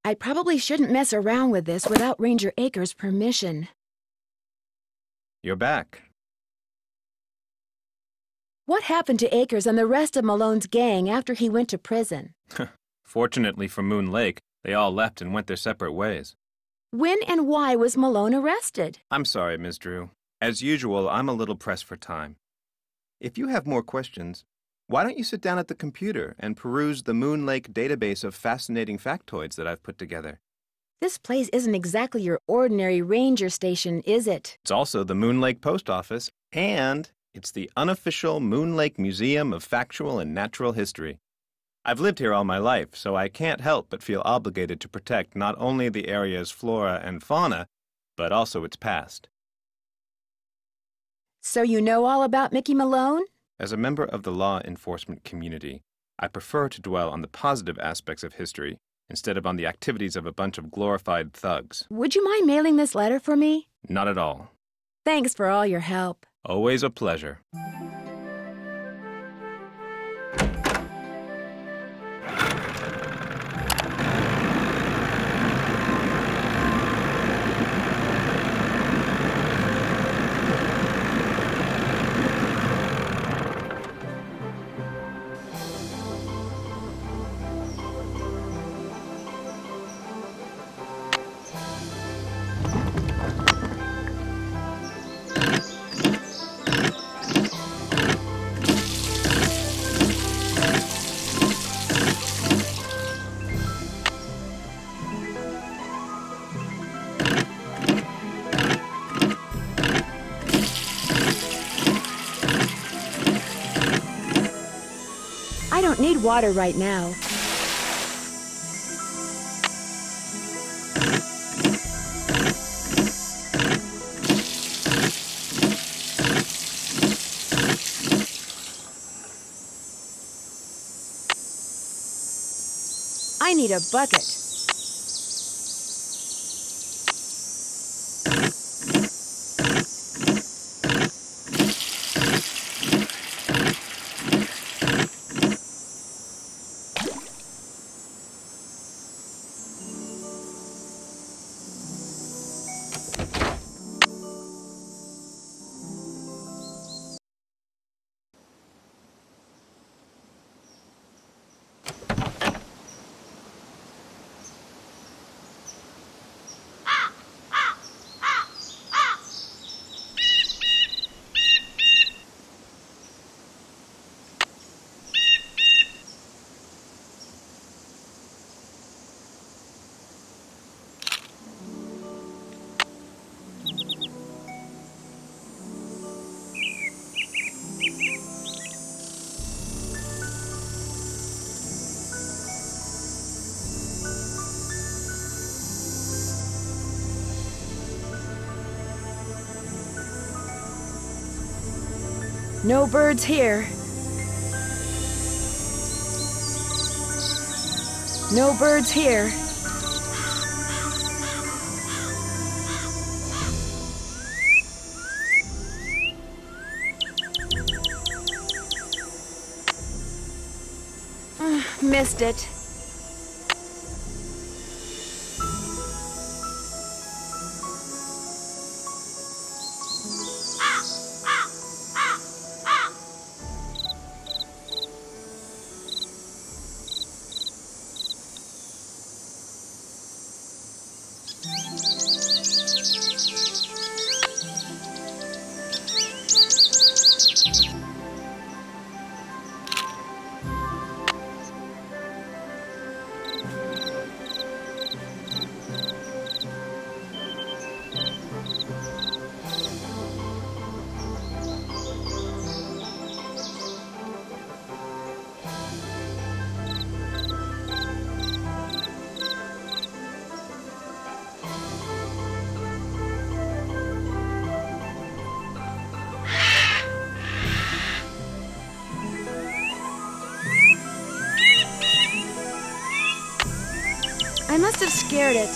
I probably shouldn't mess around with this without Ranger Akers' permission. You're back. What happened to Akers and the rest of Malone's gang after he went to prison? Fortunately for Moon Lake, they all left and went their separate ways. When and why was Malone arrested? I'm sorry, Ms. Drew. As usual, I'm a little pressed for time. If you have more questions, why don't you sit down at the computer and peruse the Moon Lake database of fascinating factoids that I've put together? This place isn't exactly your ordinary ranger station, is it? It's also the Moon Lake Post Office, and it's the unofficial Moon Lake Museum of Factual and Natural History. I've lived here all my life, so I can't help but feel obligated to protect not only the area's flora and fauna, but also its past. So you know all about Mickey Malone? As a member of the law enforcement community, I prefer to dwell on the positive aspects of history instead of on the activities of a bunch of glorified thugs. Would you mind mailing this letter for me? Not at all. Thanks for all your help. Always a pleasure. I don't need water right now. I need a bucket. No birds here. No birds here. Missed it. I must have scared it.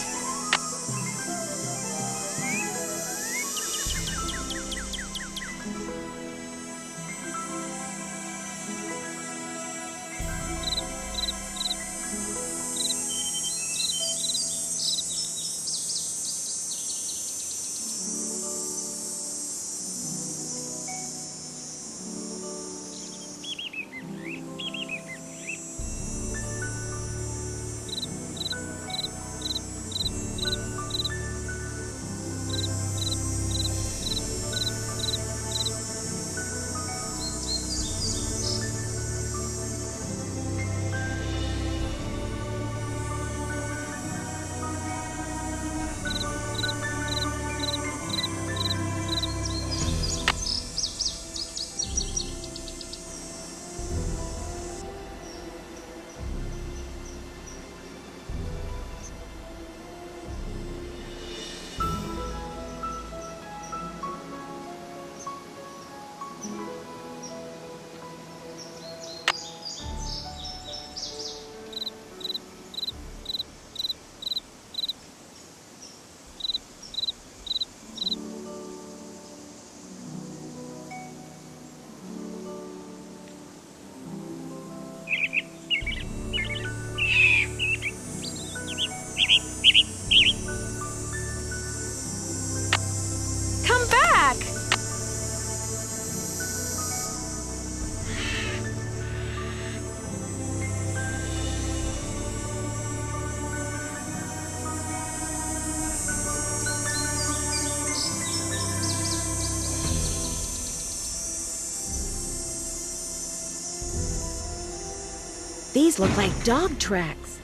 These look like dog tracks.